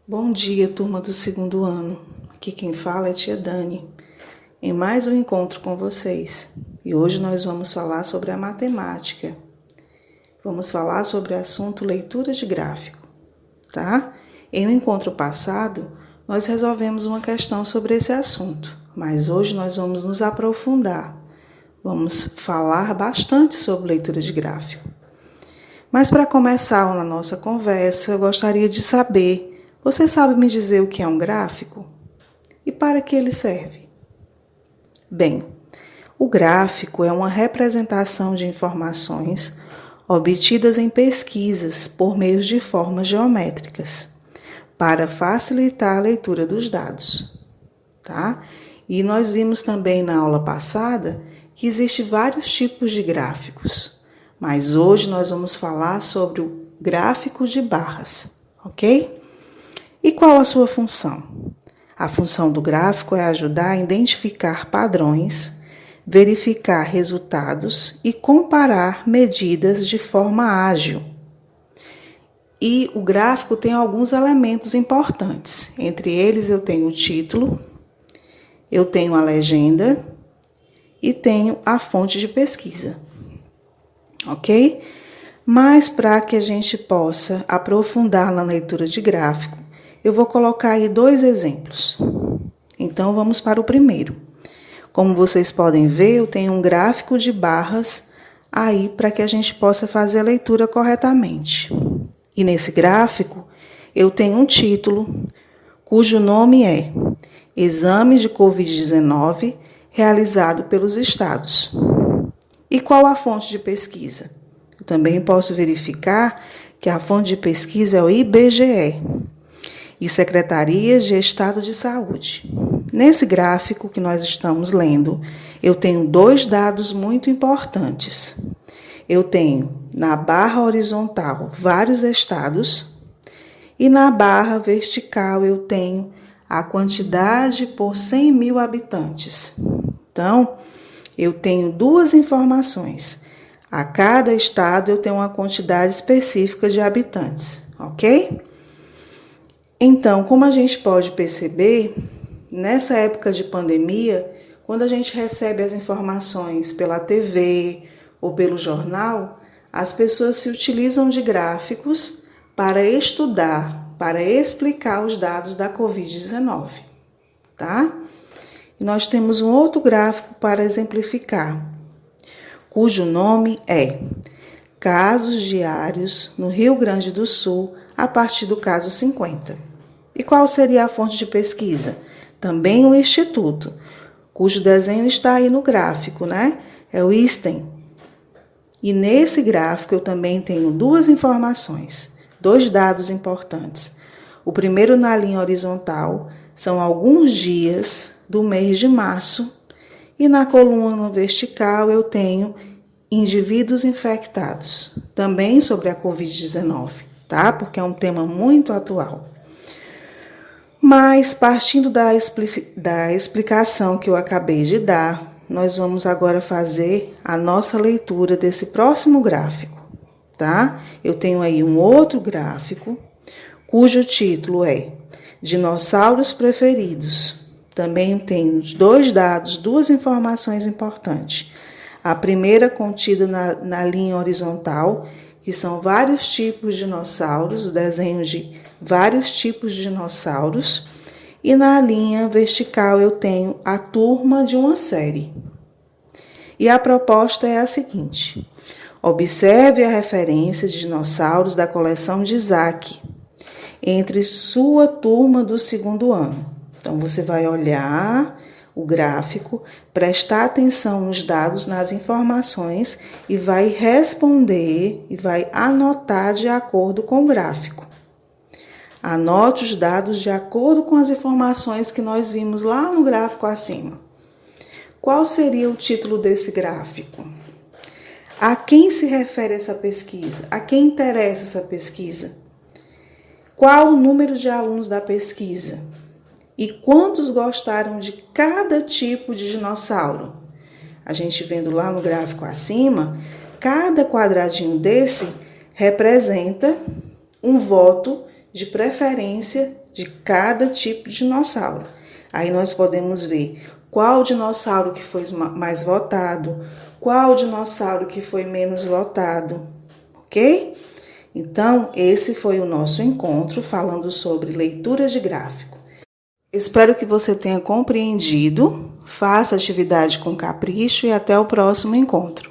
Bom dia, turma do segundo ano. Aqui quem fala é tia Dani, em mais um encontro com vocês. E hoje nós vamos falar sobre a matemática. Vamos falar sobre o assunto leitura de gráfico, tá? Em um encontro passado, nós resolvemos uma questão sobre esse assunto, mas hoje nós vamos nos aprofundar. Vamos falar bastante sobre leitura de gráfico. Mas para começar a nossa conversa, eu gostaria de saber, você sabe me dizer o que é um gráfico? E para que ele serve? Bem, o gráfico é uma representação de informações obtidas em pesquisas por meio de formas geométricas, para facilitar a leitura dos dados, tá? E nós vimos também na aula passada que existem vários tipos de gráficos, mas hoje nós vamos falar sobre o gráfico de barras, ok? E qual a sua função? A função do gráfico é ajudar a identificar padrões, verificar resultados e comparar medidas de forma ágil. E o gráfico tem alguns elementos importantes. Entre eles eu tenho o título, eu tenho a legenda e tenho a fonte de pesquisa. Ok? Mas para que a gente possa aprofundar na leitura de gráfico, eu vou colocar aí 2 exemplos. Então, vamos para o primeiro. Como vocês podem ver, eu tenho um gráfico de barras aí para que a gente possa fazer a leitura corretamente. E nesse gráfico, eu tenho um título, cujo nome é Exame de Covid-19 realizado pelos estados. E qual a fonte de pesquisa? Eu também posso verificar que a fonte de pesquisa é o IBGE e Secretarias de Estado de Saúde. Nesse gráfico que nós estamos lendo, eu tenho 2 dados muito importantes. Eu tenho na barra horizontal vários estados e na barra vertical eu tenho a quantidade por 100 mil habitantes. Então, eu tenho 2 informações. A cada estado eu tenho uma quantidade específica de habitantes, ok? Então, como a gente pode perceber, nessa época de pandemia, quando a gente recebe as informações pela TV ou pelo jornal, as pessoas se utilizam de gráficos para estudar, para explicar os dados da Covid-19, tá? E nós temos um outro gráfico para exemplificar, cujo nome é Casos Diários no Rio Grande do Sul a partir do caso 50. E qual seria a fonte de pesquisa? Também o Instituto, cujo desenho está aí no gráfico, né? É o ISTEM. E nesse gráfico eu também tenho 2 informações, 2 dados importantes. O primeiro na linha horizontal são alguns dias do mês de março e na coluna vertical eu tenho indivíduos infectados, também sobre a Covid-19, tá? Porque é um tema muito atual. Mas, partindo da explicação que eu acabei de dar, nós vamos agora fazer a nossa leitura desse próximo gráfico, tá? Eu tenho aí um outro gráfico, cujo título é Dinossauros Preferidos. Também tenho 2 dados, 2 informações importantes. A primeira contida na linha horizontal, que são vários tipos de dinossauros, o desenho de vários tipos de dinossauros. E na linha vertical eu tenho a turma de uma série. E a proposta é a seguinte: observe a referência de dinossauros da coleção de Isaac entre sua turma do segundo ano. Então, você vai olhar o gráfico, prestar atenção nos dados, nas informações e vai responder e vai anotar de acordo com o gráfico. Anote os dados de acordo com as informações que nós vimos lá no gráfico acima. Qual seria o título desse gráfico? A quem se refere essa pesquisa? A quem interessa essa pesquisa? Qual o número de alunos da pesquisa? E quantos gostaram de cada tipo de dinossauro? A gente vendo lá no gráfico acima, cada quadradinho desse representa um voto de preferência de cada tipo de dinossauro. Aí nós podemos ver qual dinossauro que foi mais votado, qual dinossauro que foi menos votado, ok? Então, esse foi o nosso encontro falando sobre leitura de gráfico. Espero que você tenha compreendido, faça atividade com capricho e até o próximo encontro.